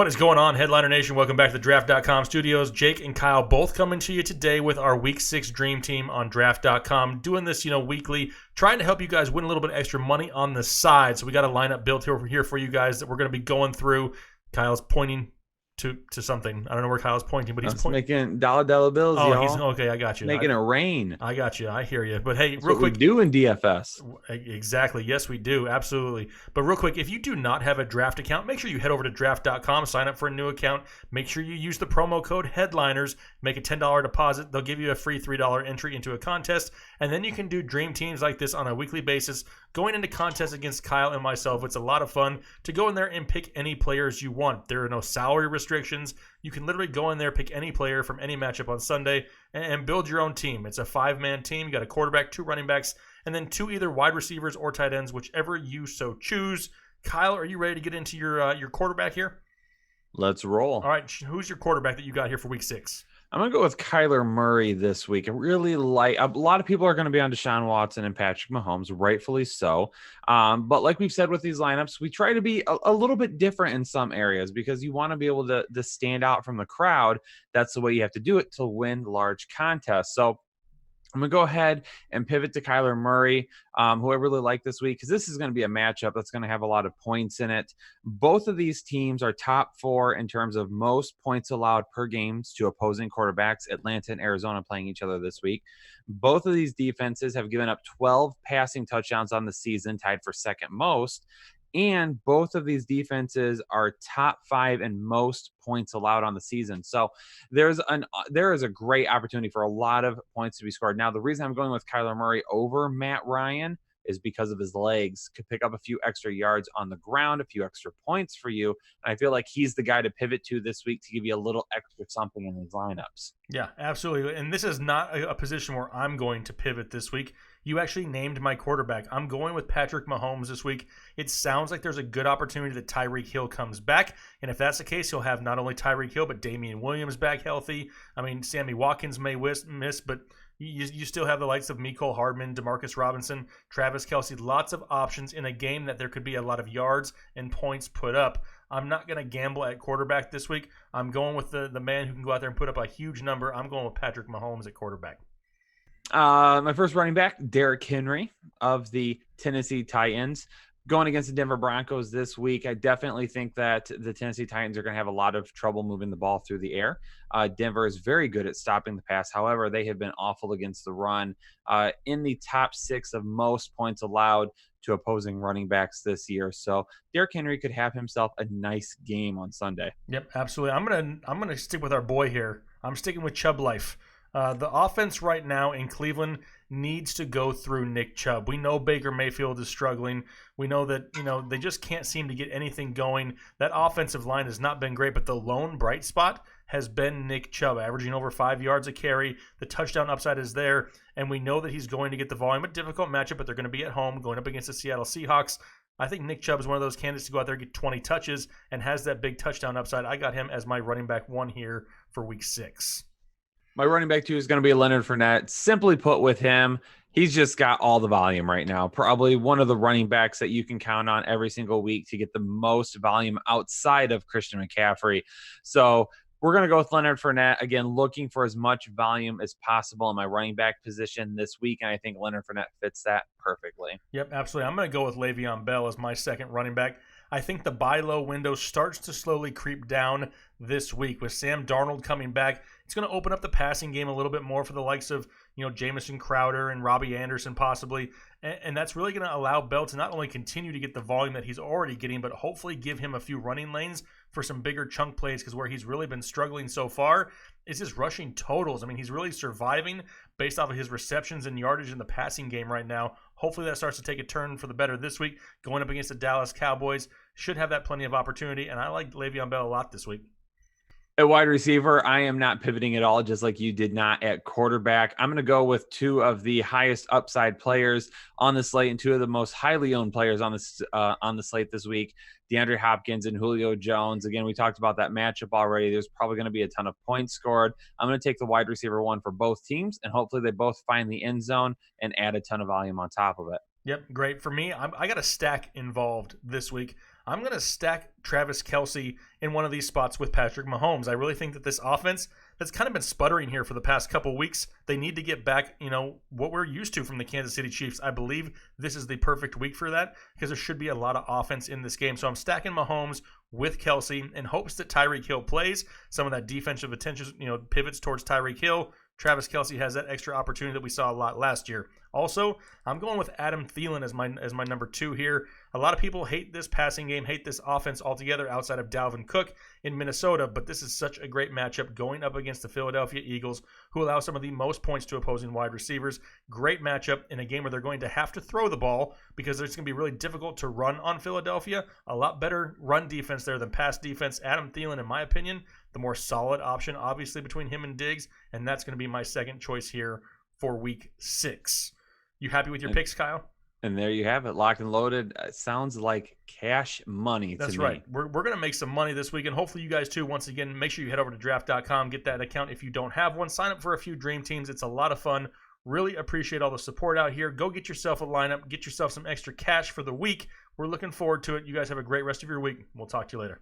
What is going on, Headliner Nation? Welcome back to the Draft.com studios. Jake and Kyle both coming to you today with our Week 6 Dream Team on Draft.com. Doing this, weekly, trying to help you guys win a little bit extra money on the side. So we got a lineup built here for you guys that we're going to be going through. Kyle's pointing to something. I don't know where Kyle's pointing, but he's pointing. Making dollar bills, y'all. He's okay. I got you. Making it rain. I got you. I hear you. But hey, That's real what quick, we do in DFS. Exactly. Yes, we do. Absolutely. But real quick, if you do not have a draft account, make sure you head over to draft.com, sign up for a new account. Make sure you use the promo code Headliners, make a $10 deposit. They'll give you a free $3 entry into a contest, and then you can do dream teams like this on a weekly basis, going into contests against Kyle and myself. It's a lot of fun to go in there and pick any players you want. There are no salary restrictions. You can literally go in there, pick any player from any matchup on Sunday, and build your own team. It's a 5-man team. You got a quarterback, 2 running backs, and then 2 either wide receivers or tight ends, whichever you so choose. Kyle, are you ready to get into your quarterback here? Let's roll. All right, who's your quarterback that you got here for Week 6? I'm going to go with Kyler Murray this week. I really like a lot of people are going to be on Deshaun Watson and Patrick Mahomes, rightfully so. But like we've said with these lineups, we try to be a little bit different in some areas because you want to be able to stand out from the crowd. That's the way you have to do it to win large contests. So I'm going to go ahead and pivot to Kyler Murray, who I really like this week, because this is going to be a matchup that's going to have a lot of points in it. Both of these teams are top 4 in terms of most points allowed per games to opposing quarterbacks. Atlanta and Arizona playing each other this week. Both of these defenses have given up 12 passing touchdowns on the season, tied for second most. And both of these defenses are top 5 in most points allowed on the season. So there is a great opportunity for a lot of points to be scored. Now, the reason I'm going with Kyler Murray over Matt Ryan is because of his legs. Could pick up a few extra yards on the ground, a few extra points for you. And I feel like he's the guy to pivot to this week to give you a little extra something in these lineups. Yeah, absolutely. And this is not a position where I'm going to pivot this week. You actually named my quarterback. I'm going with Patrick Mahomes this week. It sounds like there's a good opportunity that Tyreek Hill comes back. And if that's the case, he'll have not only Tyreek Hill, but Damian Williams back healthy. I mean, Sammy Watkins may miss, but you still have the likes of Mecole Hardman, Demarcus Robinson, Travis Kelce. Lots of options in a game that there could be a lot of yards and points put up. I'm not going to gamble at quarterback this week. I'm going with the man who can go out there and put up a huge number. I'm going with Patrick Mahomes at quarterback. My first running back, Derrick Henry of the Tennessee Titans. Going against the Denver Broncos this week, I definitely think that the Tennessee Titans are going to have a lot of trouble moving the ball through the air. Denver is very good at stopping the pass. However, they have been awful against the run. In the top 6 of most points allowed to opposing running backs this year. So Derrick Henry could have himself a nice game on Sunday. Yep, absolutely. I'm gonna stick with our boy here. I'm sticking with Chubb Life. The offense right now in Cleveland needs to go through Nick Chubb. We know Baker Mayfield is struggling. We know that, they just can't seem to get anything going. That offensive line has not been great, but the lone bright spot has been Nick Chubb, averaging over 5 yards a carry. The touchdown upside is there, and we know that he's going to get the volume. A difficult matchup, but they're going to be at home going up against the Seattle Seahawks. I think Nick Chubb is one of those candidates to go out there and get 20 touches and has that big touchdown upside. I got him as my running back 1 here for Week 6. My running back 2 is going to be Leonard Fournette. Simply put, with him, he's just got all the volume right now. Probably one of the running backs that you can count on every single week to get the most volume outside of Christian McCaffrey. So we're going to go with Leonard Fournette. Again, looking for as much volume as possible in my running back position this week, and I think Leonard Fournette fits that perfectly. Yep, absolutely. I'm going to go with Le'Veon Bell as my second running back. I think the buy low window starts to slowly creep down this week with Sam Darnold coming back. It's going to open up the passing game a little bit more for the likes of, Jamison Crowder and Robbie Anderson possibly. And that's really going to allow Bell to not only continue to get the volume that he's already getting, but hopefully give him a few running lanes for some bigger chunk plays, because where he's really been struggling so far is his rushing totals. I mean, he's really surviving based off of his receptions and yardage in the passing game right now. Hopefully that starts to take a turn for the better this week. Going up against the Dallas Cowboys, should have that plenty of opportunity, and I like Le'Veon Bell a lot this week. At wide receiver, I am not pivoting at all, just like you did not at quarterback. I'm going to go with 2 of the highest upside players on the slate and 2 of the most highly owned players on the slate this week, DeAndre Hopkins and Julio Jones. Again, we talked about that matchup already. There's probably going to be a ton of points scored. I'm going to take the wide receiver 1 for both teams, and hopefully they both find the end zone and add a ton of volume on top of it. Yep, great. For me, I got a stack involved this week. I'm going to stack Travis Kelce in one of these spots with Patrick Mahomes. I really think that this offense that's kind of been sputtering here for the past couple weeks, they need to get back, what we're used to from the Kansas City Chiefs. I believe this is the perfect week for that because there should be a lot of offense in this game. So I'm stacking Mahomes with Kelce in hopes that Tyreek Hill plays. Some of that defensive attention, pivots towards Tyreek Hill. Travis Kelce has that extra opportunity that we saw a lot last year. Also, I'm going with Adam Thielen as my number 2 here. A lot of people hate this passing game, hate this offense altogether outside of Dalvin Cook in Minnesota, but this is such a great matchup going up against the Philadelphia Eagles, who allow some of the most points to opposing wide receivers. Great matchup in a game where they're going to have to throw the ball because it's going to be really difficult to run on Philadelphia. A lot better run defense there than pass defense. Adam Thielen, in my opinion, the more solid option, obviously, between him and Diggs, and that's going to be my second choice here for week 6. You happy with your picks, Kyle? And there you have it, locked and loaded. Sounds like cash money to me. That's right. We're going to make some money this week, and hopefully you guys too. Once again, make sure you head over to draft.com, get that account if you don't have one. Sign up for a few Dream Teams. It's a lot of fun. Really appreciate all the support out here. Go get yourself a lineup. Get yourself some extra cash for the week. We're looking forward to it. You guys have a great rest of your week. We'll talk to you later.